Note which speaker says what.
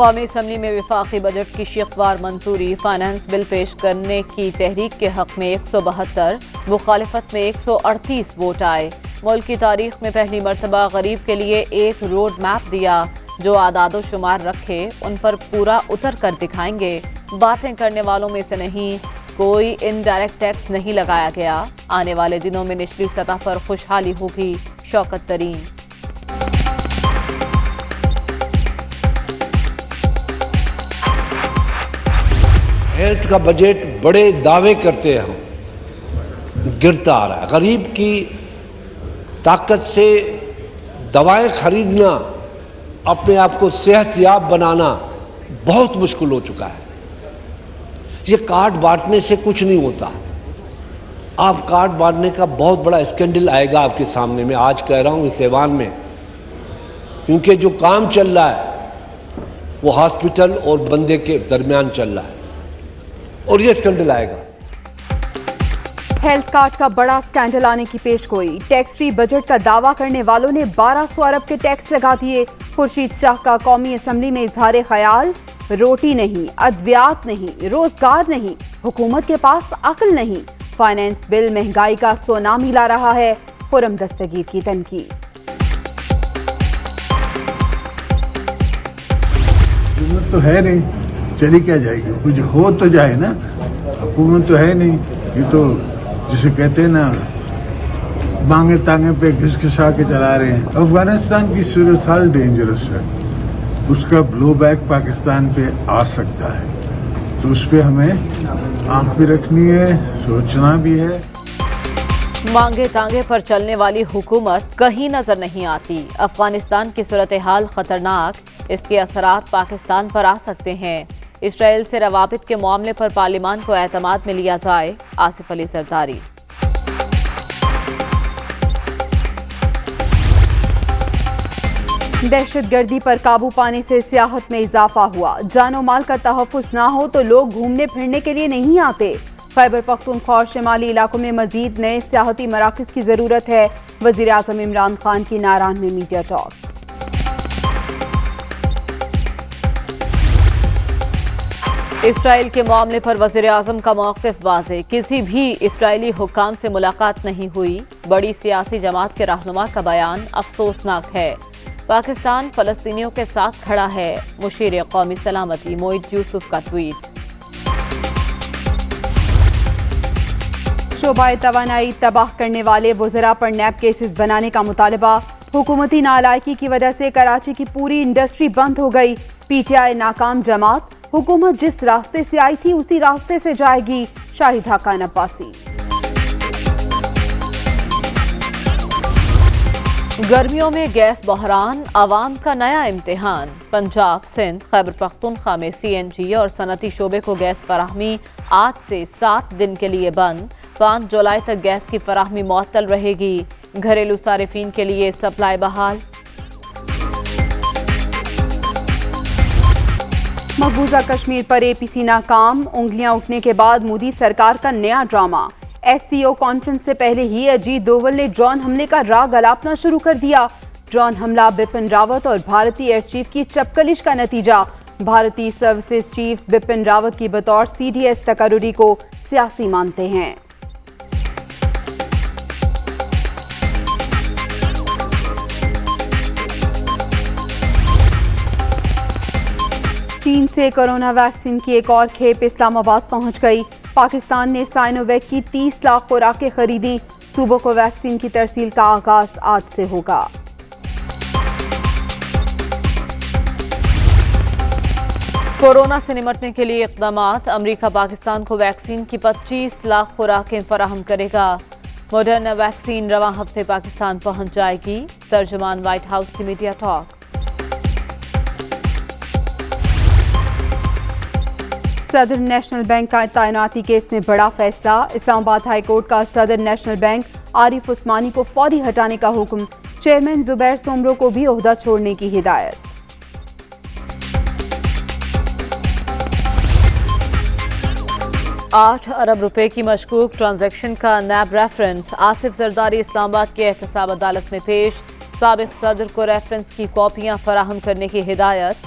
Speaker 1: قومی اسمبلی میں وفاقی بجٹ کی شقوار منظوری، فائنانس بل پیش کرنے کی تحریک کے حق میں 172، مخالفت میں 138 ووٹ آئے۔ ملک کی تاریخ میں پہلی مرتبہ غریب کے لیے ایک روڈ میپ دیا، جو اعداد و شمار رکھے ان پر پورا اتر کر دکھائیں گے۔ باتیں کرنے والوں میں سے نہیں کوئی انڈائریکٹ ٹیکس نہیں لگایا گیا۔ آنے والے دنوں میں نچلی سطح پر خوشحالی ہوگی، شوکت ترین۔
Speaker 2: ہیلتھ کا بجٹ بڑے دعوے کرتے ہیں، گرتا آ رہا ہے۔ غریب کی طاقت سے دوائیں خریدنا، اپنے آپ کو صحت یاب بنانا بہت مشکل ہو چکا ہے۔ یہ کارڈ بانٹنے سے کچھ نہیں ہوتا۔ آپ کارڈ بانٹنے کا بہت بڑا اسکینڈل آئے گا آپ کے سامنے، میں آج کہہ رہا ہوں اس ایوان میں، کیونکہ جو کام چل رہا ہے وہ ہاسپٹل اور بندے کے درمیان چل رہا ہے، اور یہ اسکینڈل آئے گا۔
Speaker 3: ہیلتھ کارڈ کا بڑا اسکینڈل آنے کی پیش گوئی، ٹیکس فری بجٹ کا دعویٰ کرنے والوں نے 1200 ارب کے ٹیکس لگا دیے۔ خورشید شاہ کا قومی اسمبلی میں اظہار خیال، روٹی نہیں، ادویات نہیں، روزگار نہیں، حکومت کے پاس عقل نہیں، فائنانس بل مہنگائی کا سونامی لا رہا ہے، خرم دستگیر کی تنقید۔
Speaker 4: حکومت تو ہے نہیں، چلی کیا جائے گی؟ کچھ ہو تو جائے نا، حکومت تو ہے نہیں۔ یہ تو جسے کہتے ہیں نا، مانگے تانگے پہ گھس گھسا کے چلا رہے ہیں۔ افغانستان کی صورتحال ڈینجرس ہے، اس کا بلو بیک پاکستان پہ آ سکتا ہے، تو اس پہ ہمیں آنکھ بھی رکھنی ہے، سوچنا بھی ہے۔
Speaker 1: مانگے تانگے پر چلنے والی حکومت کہیں نظر نہیں آتی۔ افغانستان کی صورتحال خطرناک، اس کے اثرات پاکستان پر آ سکتے ہیں۔ اسرائیل سے روابط کے معاملے پر پارلیمان کو اعتماد میں لیا جائے، آصف علی زرداری۔
Speaker 3: دہشت گردی پر قابو پانے سے سیاحت میں اضافہ ہوا، جان و مال کا تحفظ نہ ہو تو لوگ گھومنے پھرنے کے لیے نہیں آتے۔ خیبر پختونخوا اور شمالی علاقوں میں مزید نئے سیاحتی مراکز کی ضرورت ہے، وزیر اعظم عمران خان کی ناران میں میڈیا ٹاک۔
Speaker 1: اسرائیل کے معاملے پر وزیر اعظم کا موقف واضح، کسی بھی اسرائیلی حکام سے ملاقات نہیں ہوئی۔ بڑی سیاسی جماعت کے رہنما کا بیان افسوسناک ہے۔ پاکستان فلسطینیوں کے ساتھ کھڑا ہے، مشیر قومی سلامتی معید یوسف کا ٹویٹ۔
Speaker 3: شعبہ توانائی تباہ کرنے والے وزراء پر نیب کیسز بنانے کا مطالبہ، حکومتی نالائکی کی وجہ سے کراچی کی پوری انڈسٹری بند ہو گئی۔ پی ٹی آئی ناکام جماعت، حکومت جس راستے سے آئی تھی اسی راستے سے جائے گی، شاہد حقان عباسی۔
Speaker 1: گرمیوں میں گیس بحران، عوام کا نیا امتحان۔ پنجاب، سندھ، خیبر پختونخوا میں سی این جی اور صنعتی شعبے کو گیس فراہمی آج سے 7 دن کے لیے بند۔ 5 جولائی تک گیس کی فراہمی معطل رہے گی، گھریلو صارفین کے لیے سپلائی بحال۔
Speaker 3: مقبوضہ کشمیر پر اے پی سی ناکام، انگلیاں اٹھنے کے بعد مودی سرکار کا نیا ڈرامہ۔ ایس سی او کانفرنس سے پہلے ہی اجیت دوول نے ڈرون حملے کا راگ الاپنا شروع کر دیا۔ ڈرون حملہ بپن راوت اور بھارتی ایئر چیف کی چپکلش کا نتیجہ، بھارتی سروسز چیف بپن راوت کی بطور سی ڈی ایس تقرری کو سیاسی مانتے ہیں۔ چین سے کرونا ویکسین کی ایک اور کھیپ اسلام آباد پہنچ گئی۔ پاکستان نے سائنو ویک کی 30 لاکھ خوراکیں خریدیں، صوبوں کو ویکسین کی ترسیل کا آغاز آج سے ہوگا۔
Speaker 1: کورونا سے نمٹنے کے لیے اقدامات، امریکہ پاکستان کو ویکسین کی 25 لاکھ خوراکیں فراہم کرے گا۔ ماڈرنا ویکسین رواں ہفتے پاکستان پہنچ جائے گی، ترجمان وائٹ ہاؤس کی میڈیا ٹاک۔
Speaker 3: صدر نیشنل بینک کا تعیناتی کیس میں بڑا فیصلہ، اسلام آباد ہائی کورٹ کا صدر نیشنل بینک عارف عثمانی کو فوری ہٹانے کا حکم، چیئرمین زبیر سومرو کو بھی عہدہ چھوڑنے کی ہدایت۔
Speaker 1: 8 ارب روپے کی مشکوک ٹرانزیکشن کا نیب ریفرنس، آصف زرداری اسلام آباد کے احتساب عدالت میں پیش، سابق صدر کو ریفرنس کی کاپیاں فراہم کرنے کی ہدایت۔